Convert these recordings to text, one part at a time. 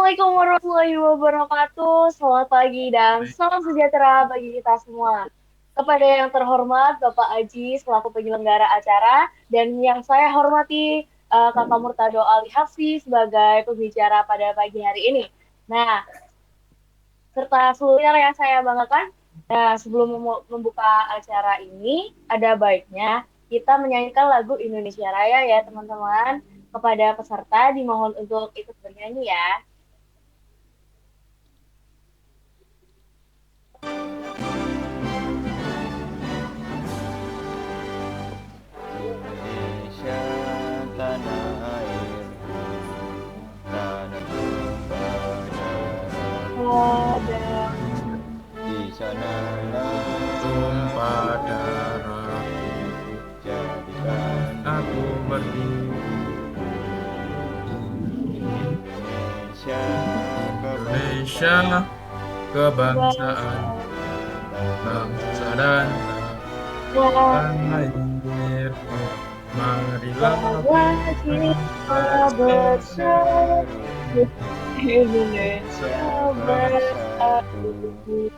Assalamualaikum warahmatullahi wabarakatuh. Selamat pagi dan salam sejahtera bagi kita semua. Kepada yang terhormat Bapak Aji selaku penyelenggara acara dan yang saya hormati Kakak Murtado Ali Hafsi sebagai pembicara pada pagi hari ini. Nah, serta seluruhnya yang saya banggakan. Nah, sebelum membuka acara ini, ada baiknya kita menyanyikan lagu Indonesia Raya ya teman-teman. Kepada peserta dimohon untuk ikut bernyanyi ya. Indonesia tanah airku, tanah tumpah darahku. Ada Di sanalah Tumpah darahku, jadikan aku berdiri. Indonesia Indonesia, kebangsaan, kebangsaan, bangsa dan tanah airku. Marilah kita bersatu, bersatu Indonesia bersatu. bersatu.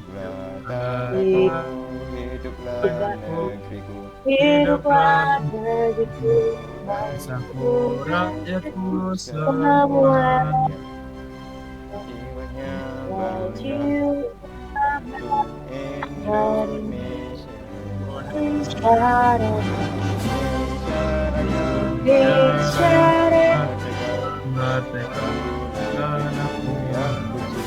Bangsaku, bersatu. hiduplah negeriku. Hiduplah negeriku, Bangsaku, rakyatku semua. semua Jiwanya bangga jiwa untuk Indonesia. bicara Indonesia Raya, bicara Merdeka, tanahku yang suci.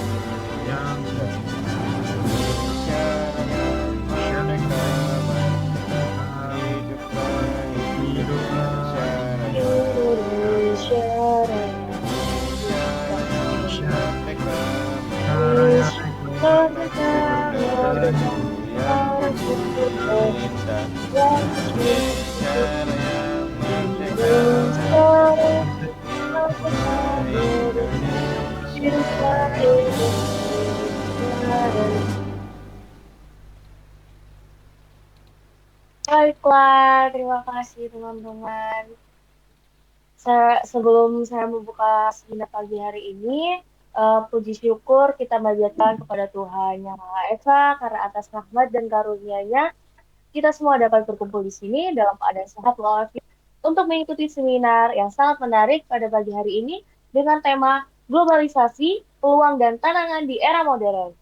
yang Indonesia Raya, merdeka, merdeka. Hiduplah Indonesia Raya. Indonesia Raya. Indonesia Raya, merdeka, Raya Merdeka, merdeka. merdeka, Yang ku cinta. Indonesia Raya, merdeka, Baiklah, terima kasih teman-teman. Sebelum saya membuka seminar pagi hari ini, puji syukur kita panjatkan kepada Tuhan Yang Maha Esa karena atas rahmat dan karunia-Nya kita semua dapat berkumpul di sini dalam keadaan sehat walafiat untuk mengikuti seminar yang sangat menarik pada pagi hari ini dengan tema globalisasi, peluang dan tantangan di era modern.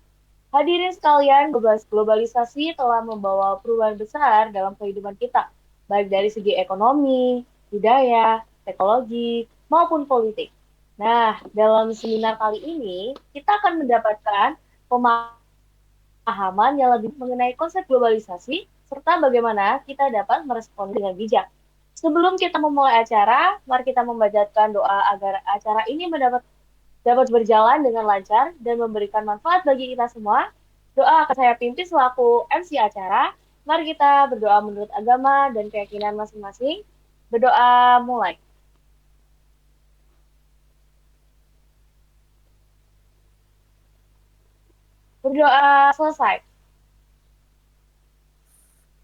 Hadirin sekalian, globalisasi telah membawa perubahan besar dalam kehidupan kita, baik dari segi ekonomi, budaya, teknologi, maupun politik. Nah, dalam seminar kali ini, kita akan mendapatkan pemahaman yang lebih mengenai konsep globalisasi, serta bagaimana kita dapat merespon dengan bijak. Sebelum kita memulai acara, mari kita membacakan doa agar acara ini dapat berjalan dengan lancar dan memberikan manfaat bagi kita semua. Doa akan saya pimpin selaku MC acara. Mari kita berdoa menurut agama dan keyakinan masing-masing. Berdoa mulai. Berdoa selesai.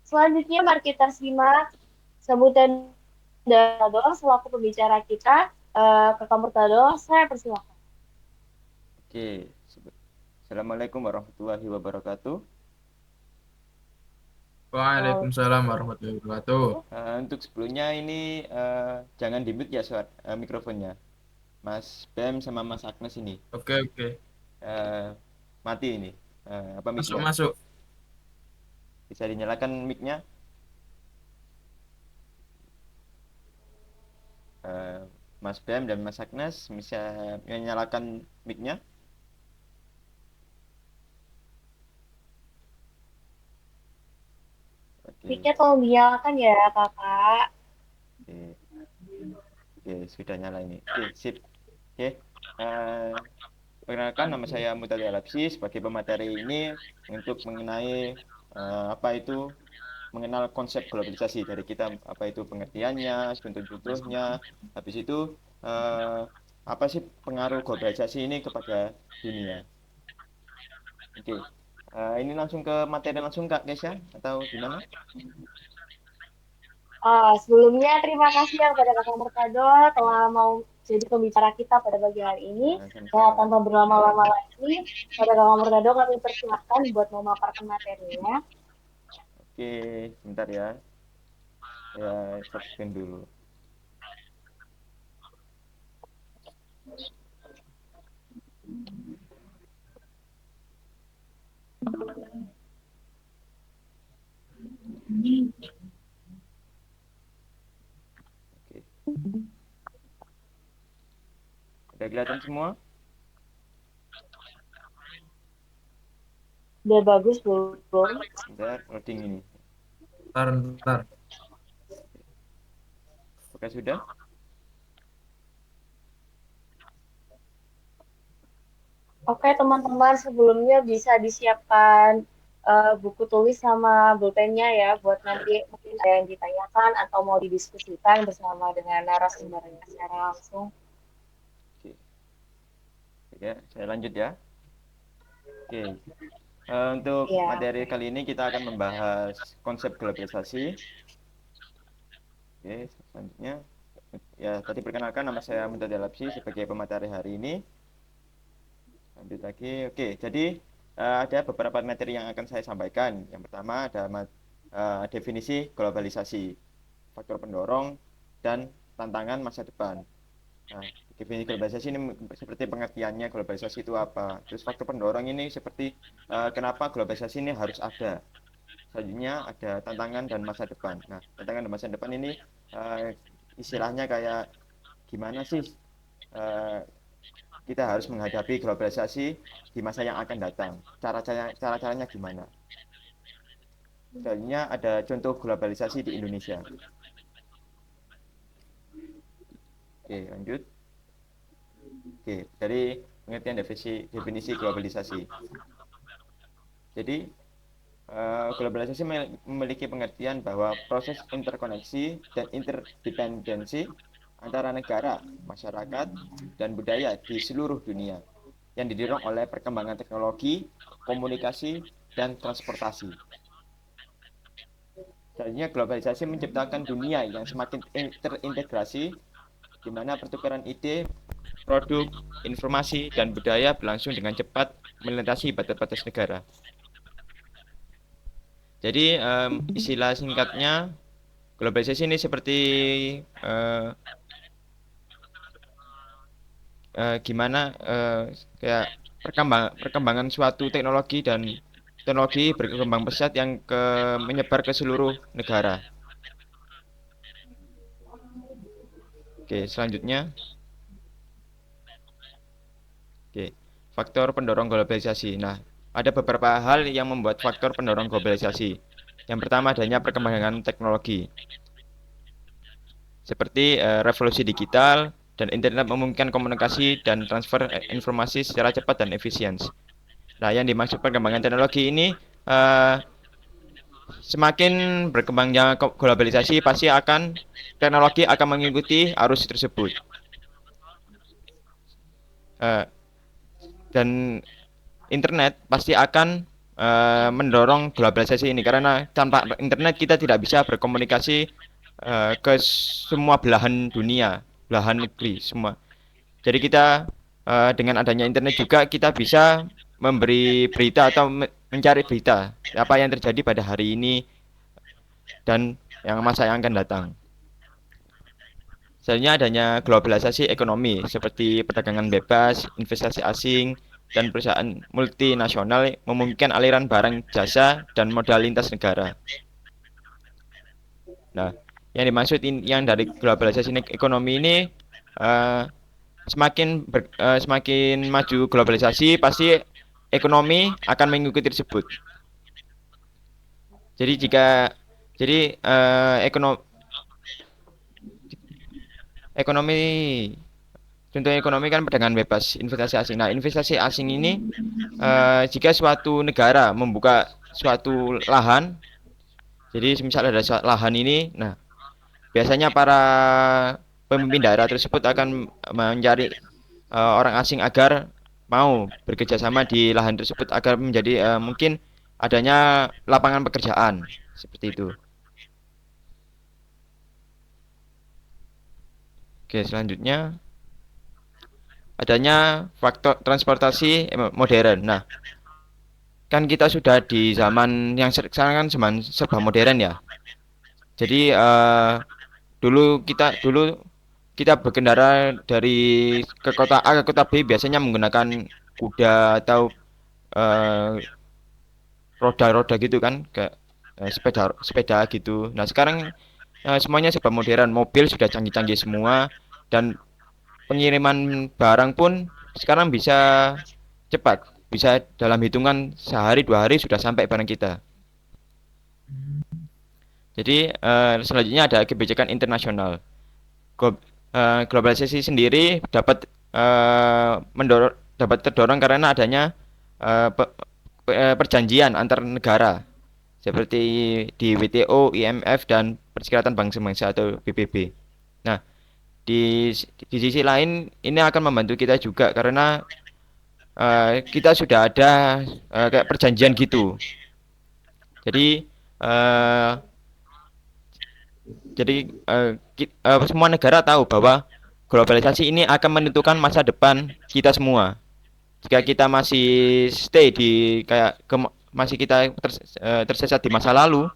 Selanjutnya mari kita simak sambutan dan doa selaku pembicara kita. Kakak Murtado, saya persilakan. Oke, Assalamualaikum warahmatullahi wabarakatuh. Waalaikumsalam warahmatullahi wabarakatuh. Untuk sebelumnya ini jangan di-mute ya mikrofonnya. Mas Bem sama Mas Agnes ini Oke. eh, mati ini. Apa Masuk, mic-nya? masuk. Bisa dinyalakan mic-nya? Eh, Mas Bem dan Mas Agnes bisa menyalakan mic-nya? Oke, Mic-nya tolong dinyalakan ya, kakak. oke, oke, sudah nyala ini. Oke, sip. Oke, eh, perkenalkan nama saya Mutadi Alapsi sebagai pemateri ini untuk mengenai apa itu mengenal konsep globalisasi dari kita, apa itu pengertiannya, contoh-contohnya, habis itu eh, apa sih pengaruh globalisasi ini kepada dunia. Oke, ini langsung ke materi langsung Kak Kesya atau gimana? Sebelumnya terima kasih ya kepada Kakak Mercado telah mau jadi pembicara kita pada pagi hari ini. Nah, Ya, sama-sama. tanpa berlama-lama lagi, pada Kakak Murtado kami persilahkan buat memaparkan materinya. Oke, sebentar ya. Ya, fokuskan dulu. Oke. Udah kelihatan semua? Udah bagus belum? Bentar, loading ini. Bentar. Oke, sudah? Oke, teman-teman, sebelumnya bisa disiapkan buku tulis sama pulpennya ya, buat nanti mungkin ada yang ditanyakan atau mau didiskusikan bersama dengan narasumbernya secara langsung. Oke. Oke, saya lanjut ya. Oke. Untuk Ya, materi kali ini kita akan membahas konsep globalisasi. Oke, selanjutnya. Ya, tadi perkenalkan nama saya Muntadi Alapsi sebagai pemateri hari ini. Lanjut lagi. Oke, jadi ada beberapa materi yang akan saya sampaikan. Yang pertama ada definisi globalisasi, faktor pendorong, dan tantangan masa depan. Nah, definisi globalisasi ini seperti pengertiannya globalisasi itu apa. Terus faktor pendorong ini seperti kenapa globalisasi ini harus ada. Selanjutnya ada tantangan dan masa depan. Nah, tantangan dan masa depan ini istilahnya kayak gimana sih uh, kita harus menghadapi globalisasi di masa yang akan datang. Cara-caranya gimana? Selanjutnya ada contoh globalisasi di Indonesia. Oke, lanjut. Oke, dari pengertian definisi globalisasi. Jadi, globalisasi memiliki pengertian bahwa proses interkoneksi dan interdependensi antara negara, masyarakat, dan budaya di seluruh dunia yang didorong oleh perkembangan teknologi, komunikasi, dan transportasi. Selanjutnya, globalisasi menciptakan dunia yang semakin terintegrasi, di mana pertukaran ide, produk, informasi, dan budaya berlangsung dengan cepat melintasi batas-batas negara. Jadi istilah singkatnya globalisasi ini seperti gimana kayak perkembangan suatu teknologi dan teknologi berkembang pesat yang menyebar ke seluruh negara. Oke, selanjutnya. Oke, faktor pendorong globalisasi. Nah, ada beberapa hal yang membuat faktor pendorong globalisasi. Yang pertama adanya perkembangan teknologi. Seperti revolusi digital dan internet memungkinkan komunikasi dan transfer informasi secara cepat dan efisien. Nah, yang dimaksud perkembangan teknologi ini semakin berkembangnya globalisasi pasti teknologi akan mengikuti arus tersebut. Dan internet pasti akan mendorong globalisasi ini karena tanpa internet kita tidak bisa berkomunikasi ke semua belahan dunia, belahan negeri semua. Jadi kita dengan adanya internet juga kita bisa memberi berita atau mencari berita apa yang terjadi pada hari ini dan yang masa yang akan datang. Selanjutnya adanya globalisasi ekonomi seperti perdagangan bebas, investasi asing, dan perusahaan multinasional memungkinkan aliran barang, jasa, dan modal lintas negara. Nah, yang dimaksud yang dari globalisasi ekonomi ini semakin maju globalisasi pasti ekonomi akan mengikuti tersebut. Jadi ekonomi contoh ekonomi kan perdagangan bebas, investasi asing. Nah, investasi asing ini jika suatu negara membuka suatu lahan, jadi misalnya ada lahan ini, nah biasanya para pemimpin daerah tersebut akan mencari orang asing agar mau bekerja sama di lahan tersebut agar menjadi mungkin adanya lapangan pekerjaan seperti itu. Oke, selanjutnya adanya faktor transportasi modern. Nah, kan kita sudah di zaman yang sekarang kan zaman serba modern ya. Jadi dulu kita berkendara dari ke kota A ke kota B biasanya menggunakan kuda atau eh, roda-roda gitu kan, kayak sepeda sepeda gitu. Nah, sekarang semuanya serba modern, mobil sudah canggih-canggih semua dan pengiriman barang pun sekarang bisa cepat, bisa dalam hitungan sehari 2 hari sudah sampai barang kita. Jadi selanjutnya ada kebijakan internasional. Globalisasi sendiri dapat terdorong karena adanya perjanjian antar negara seperti di WTO, IMF dan Perserikatan Bangsa-Bangsa atau PBB. Nah, di sisi lain ini akan membantu kita juga karena kita sudah ada kayak perjanjian gitu. Jadi eh, semua negara tahu bahwa globalisasi ini akan menentukan masa depan kita semua. Jika kita masih stay di kayak masih kita tersesat di masa lalu,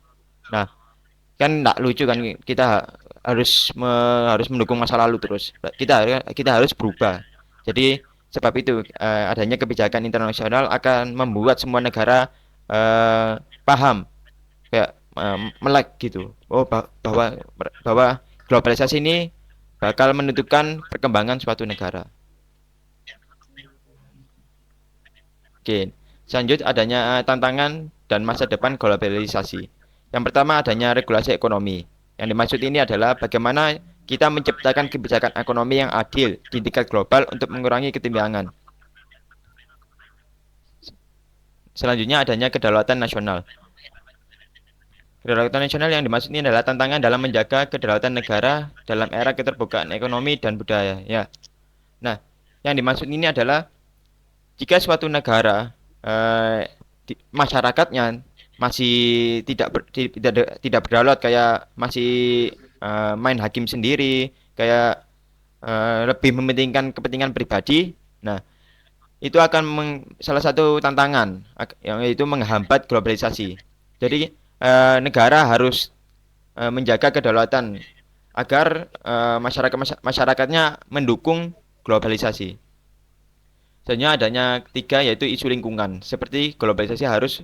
nah kan nggak lucu kan, kita harus mendukung masa lalu terus. Kita harus berubah. Jadi sebab itu adanya kebijakan internasional akan membuat semua negara paham, kayak melek gitu. Oh, bahwa globalisasi ini bakal menentukan perkembangan suatu negara. Oke, selanjut adanya tantangan dan masa depan globalisasi. Yang pertama adanya regulasi ekonomi. Yang dimaksud ini adalah bagaimana kita menciptakan kebijakan ekonomi yang adil di tingkat global untuk mengurangi ketimpangan. Selanjutnya adanya kedaulatan nasional. Kedaulatan nasional yang dimaksud ini adalah tantangan dalam menjaga kedaulatan negara dalam era keterbukaan ekonomi dan budaya. Ya. Nah, yang dimaksud ini adalah jika suatu negara masyarakatnya masih tidak berdaulat, kayak masih main hakim sendiri, kayak lebih mementingkan kepentingan pribadi. Nah, itu akan salah satu tantangan yang itu menghambat globalisasi. Jadi negara harus menjaga kedaulatan agar masyarakatnya mendukung globalisasi. Selanjutnya adanya ketiga yaitu isu lingkungan. Seperti globalisasi harus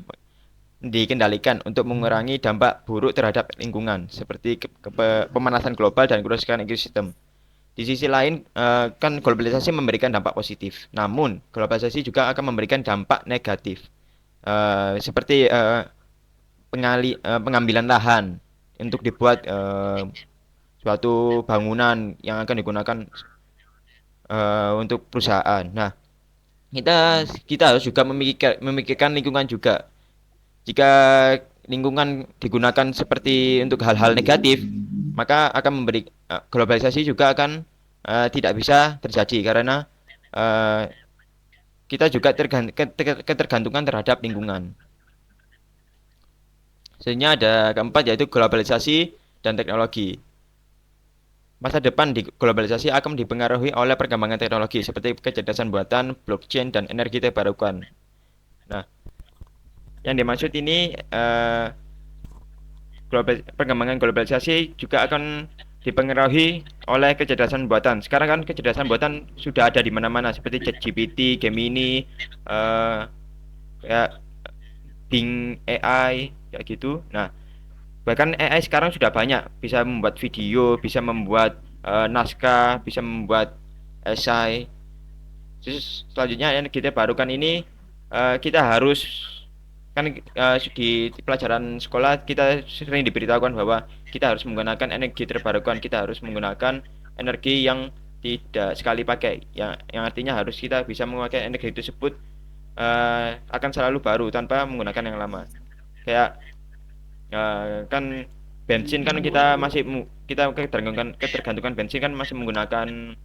dikendalikan untuk mengurangi dampak buruk terhadap lingkungan seperti pemanasan global dan kerusakan ekosistem. Di sisi lain, kan globalisasi memberikan dampak positif. Namun, globalisasi juga akan memberikan dampak negatif. Seperti pengambilan lahan untuk dibuat suatu bangunan yang akan digunakan untuk perusahaan. Nah, kita harus juga memikirkan lingkungan juga. Jika lingkungan digunakan seperti untuk hal-hal negatif, maka akan globalisasi juga akan tidak bisa terjadi karena uh, kita juga ketergantungan terhadap lingkungan. Selanjutnya ada keempat yaitu globalisasi dan teknologi. Masa depan di globalisasi akan dipengaruhi oleh perkembangan teknologi seperti kecerdasan buatan, blockchain, dan energi terbarukan. Nah, yang dimaksud ini perkembangan globalisasi juga akan dipengaruhi oleh kecerdasan buatan. Sekarang kan kecerdasan buatan sudah ada di mana-mana seperti ChatGPT, Gemini, kayak Bing AI, kayak gitu. Nah, bahkan AI sekarang sudah banyak, bisa membuat video, bisa membuat naskah, bisa membuat esai. Terus selanjutnya yang kita barukan ini kita harus kan di pelajaran sekolah kita sering diberitahukan bahwa kita harus menggunakan energi terbarukan, kita harus menggunakan energi yang tidak sekali pakai, yang artinya harus kita bisa memakai energi tersebut akan selalu baru tanpa menggunakan yang lama. Kayak kan bensin kan kita ketergantungan bensin kan masih menggunakan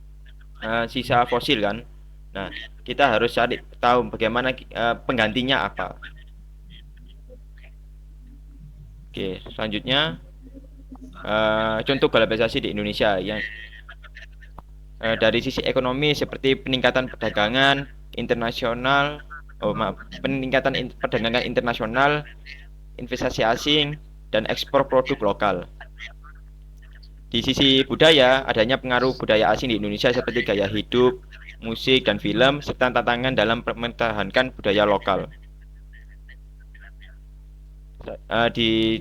sisa fosil kan. Nah, kita harus cari tahu bagaimana penggantinya apa. Oke, selanjutnya contoh globalisasi di Indonesia dari sisi ekonomi seperti peningkatan perdagangan internasional, peningkatan perdagangan internasional, investasi asing, dan ekspor produk lokal. Di sisi budaya, adanya pengaruh budaya asing di Indonesia seperti gaya hidup, musik, dan film, serta tantangan dalam mempertahankan budaya lokal. Di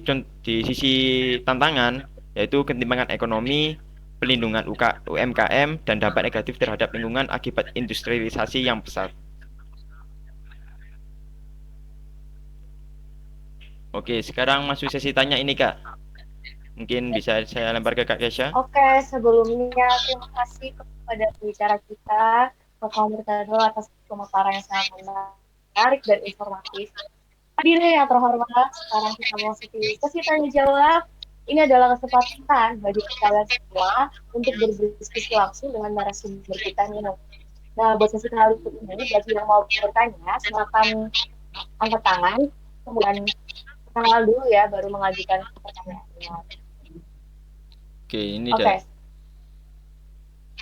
sisi tantangan, yaitu ketimpangan ekonomi, pelindungan UMKM, dan dampak negatif terhadap lingkungan akibat industrialisasi yang pesat. Oke, sekarang masuk sesi tanya ini, Kak. Mungkin bisa saya lempar ke Kak Kesha. Oke, sebelumnya terima kasih kepada pembicara kita, Bapak Murtado, atas pemaparan yang sangat menarik dan informatif. Hadirin yang terhormat, sekarang kita memasuki sesi tanya jawab. Ini adalah kesempatan bagi kalian semua untuk berdiskusi langsung dengan narasumber kita nih. Nah, buat sesi kali ini, bagi yang mau bertanya, silakan angkat tangan, kemudian kenal dulu ya, baru mengajukan pertanyaannya. Oke, ini Oke.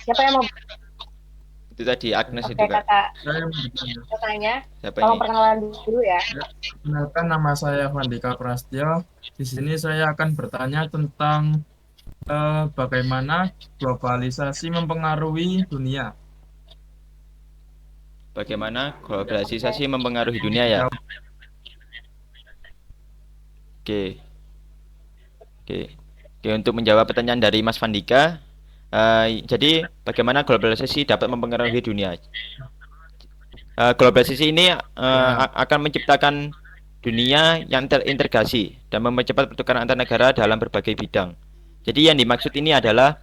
Siapa yang mau? Itu tadi Agnes Oke, itu, Kak. Kakak. Saya mau bertanya. Bertanya. Siapa Tolong ini? perkenalan dulu ya. Kenalkan, nama saya Vandika Prastyo. Di sini saya akan bertanya tentang bagaimana globalisasi mempengaruhi dunia. Bagaimana globalisasi mempengaruhi dunia ya? Oke. Oke, untuk menjawab pertanyaan dari Mas Vandika, jadi bagaimana globalisasi dapat mempengaruhi dunia? Globalisasi ini akan menciptakan dunia yang terintegrasi dan mempercepat pertukaran antar negara dalam berbagai bidang. Jadi yang dimaksud ini adalah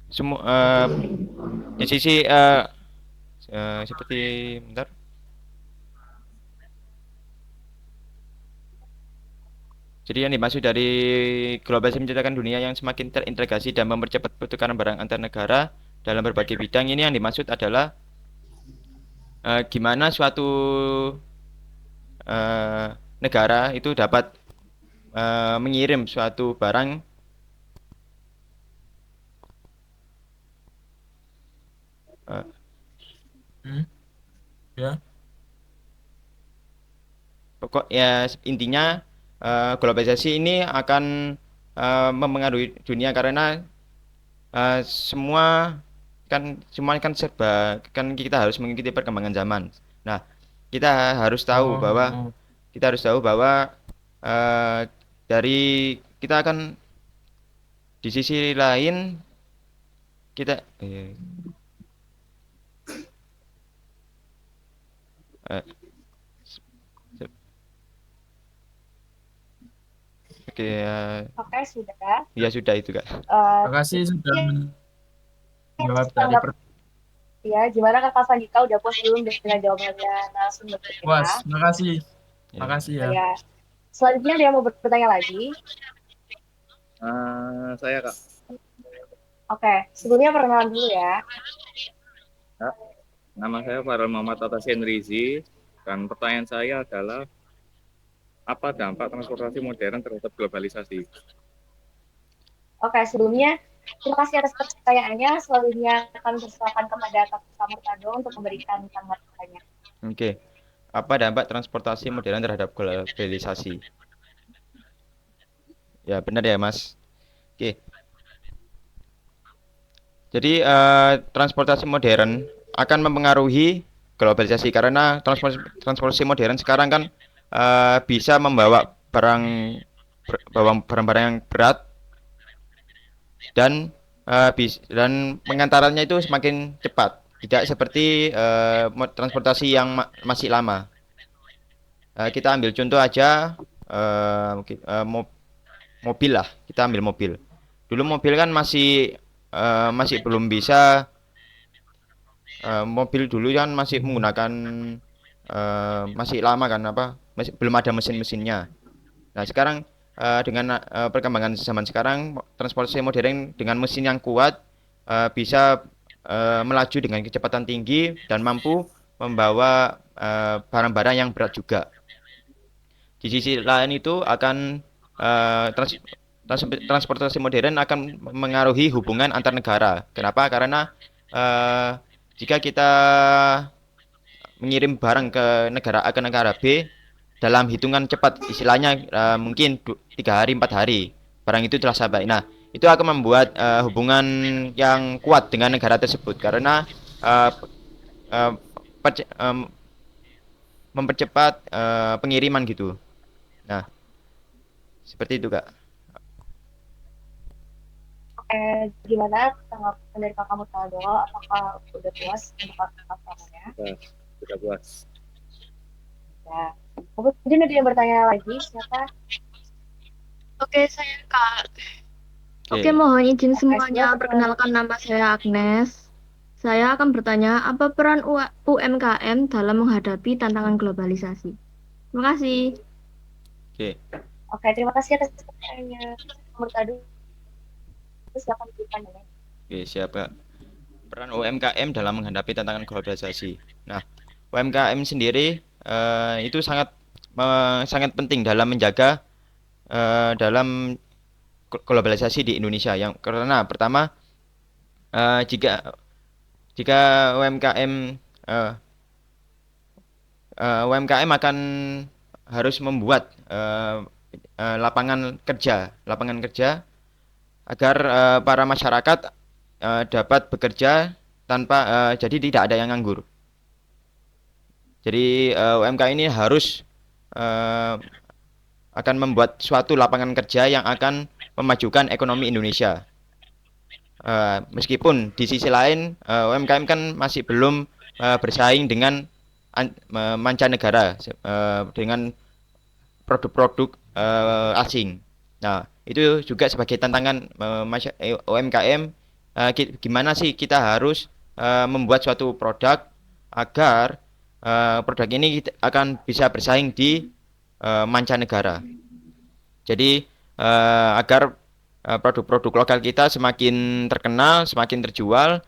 semua di sisi seperti bentar. Jadi yang dimaksud dari globalisasi menciptakan dunia yang semakin terintegrasi dan mempercepat pertukaran barang antar negara dalam berbagai bidang. Ini yang dimaksud adalah gimana suatu negara itu dapat mengirim suatu barang Ya. pokok ya intinya globalisasi ini akan mempengaruhi dunia karena semua kan serba kan kita harus mengikuti perkembangan zaman. Nah, kita harus tahu bahwa dari kita akan di sisi lain kita Oke, sudah. Ya sudah itu, Kak. Terima kasih sudah menjawab dari ya, gimana Kakak Vandika, udah puas belum dengan jawabannya narasumber kita? Puas, makasih. Makasih ya. Ya. Selanjutnya dia mau bertanya lagi. Saya, Kak. Oke, sebelumnya perkenalan dulu ya. Nama saya Farel Muhammad Atasin Rizi, dan pertanyaan saya adalah apa dampak transportasi modern terhadap globalisasi? Oke, sebelumnya terima kasih atas pertanyaannya. Selanjutnya kami persilakan kepada Kak Murtado untuk memberikan tanggapannya. Oke. Apa dampak transportasi modern terhadap globalisasi? Ya, benar ya, Mas. Oke. Jadi transportasi modern akan mempengaruhi globalisasi karena transportasi modern sekarang kan bisa membawa barang-barang yang berat dan pengantarannya itu semakin cepat, tidak seperti transportasi yang masih lama. Kita ambil contoh aja mobil lah, kita ambil mobil. Dulu mobil kan masih belum bisa, mobil dulu kan masih menggunakan masih lama kan belum ada mesin-mesinnya. Nah sekarang dengan perkembangan zaman sekarang, transportasi modern dengan mesin yang kuat bisa melaju dengan kecepatan tinggi dan mampu membawa barang-barang yang berat juga. di sisi lain itu akan transportasi modern akan mengaruhi hubungan antar negara. Kenapa? Karena jika kita mengirim barang ke negara B dalam hitungan cepat, istilahnya mungkin 3 hari 4 hari barang itu telah sampai. Nah, itu akan membuat hubungan yang kuat dengan negara tersebut karena uh, uh, mempercepat pengiriman gitu. Nah, seperti itu Kak. Oke, gimana tanggapan dari Kakak Mutado? Apakah udah puas untuk kakak-kakaknya? Sudah puas. Ya. Mungkin ada yang bertanya lagi, siapa? Oke, saya Kak. Oke. Oke, mohon izin Oke, semuanya. silakan. Perkenalkan, nama saya Agnes. Saya akan bertanya, apa peran UMKM dalam menghadapi tantangan globalisasi? Terima kasih. Oke. Oke, terima kasih atas pertanyaannya. Murtado, silakan ditanya. Oke, siap Kak. Peran UMKM dalam menghadapi tantangan globalisasi. Nah, UMKM sendiri itu sangat penting dalam menjaga dalam globalisasi di Indonesia. Yang karena pertama jika UMKM akan harus membuat lapangan kerja agar para masyarakat dapat bekerja tanpa jadi tidak ada yang nganggur. Jadi UMKM ini harus akan membuat suatu lapangan kerja yang akan memajukan ekonomi Indonesia. Meskipun di sisi lain UMKM kan masih belum bersaing dengan mancanegara dengan produk-produk asing. Nah, itu juga sebagai tantangan UMKM. Gimana sih kita harus membuat suatu produk agar produk ini akan bisa bersaing di mancanegara. Jadi agar produk-produk lokal kita semakin terkenal, semakin terjual,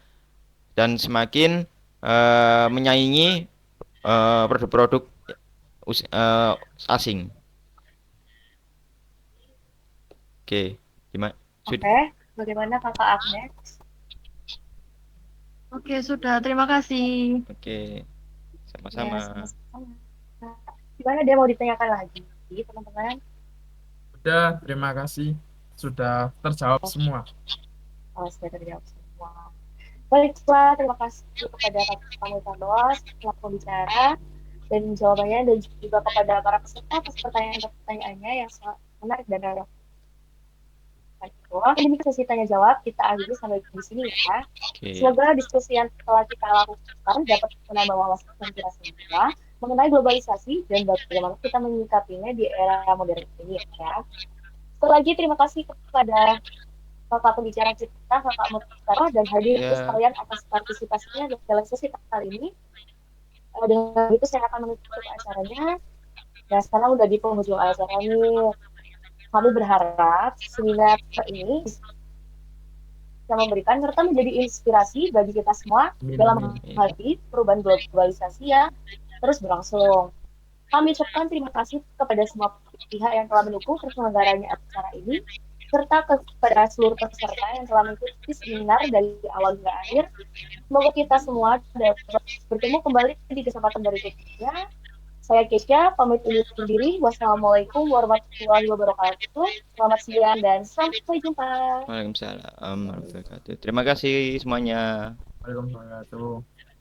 dan semakin menyaingi produk-produk asing. Oke, gimana? Oke, bagaimana Kakak Agnes? Oke, sudah. Terima kasih. Oke, Ya, sama-sama. sama-sama. Gimana dia mau ditanyakan lagi, teman-teman? Udah, terima kasih. Sudah terjawab semua. Oh, sudah terjawab semua. Baiklah, terima kasih kepada Kakak Mutado setelah pembicara dan jawabannya, dan juga kepada para peserta atas pertanyaan-pertanyaannya yang sangat menarik dan relevan. Oke, ini sesi tanya jawab kita akhiri sampai di sini ya. Oke. Semoga diskusi yang telah kita lakukan dapat menambah wawasan dan kita semua mengenai globalisasi dan bagaimana kita menyikapinya di era modern ini ya. Sekali lagi terima kasih kepada Kakak pembicara kita, Kakak Mutaro, dan hadirin sekalian atas partisipasinya dalam sesi kali ini. Dengan itu saya akan menutup acaranya. Dan sekarang udah di penghujung acara ini. Kami berharap seminar ini bisa memberikan serta menjadi inspirasi bagi kita semua dalam menghadapi perubahan globalisasi yang terus berlangsung. Kami ucapkan terima kasih kepada semua pihak yang telah mendukung terselenggaranya acara ini, serta kepada seluruh peserta yang telah mengikuti seminar dari awal hingga akhir. Semoga kita semua dapat bertemu kembali di kesempatan berikutnya. Saya Kesha, pamit undur diri. Wassalamualaikum warahmatullahi wabarakatuh. Selamat siang dan sampai jumpa. Waalaikumsalam warahmatullahi wabarakatuh. Terima kasih semuanya. Waalaikumsalam warahmatullahi wabarakatuh.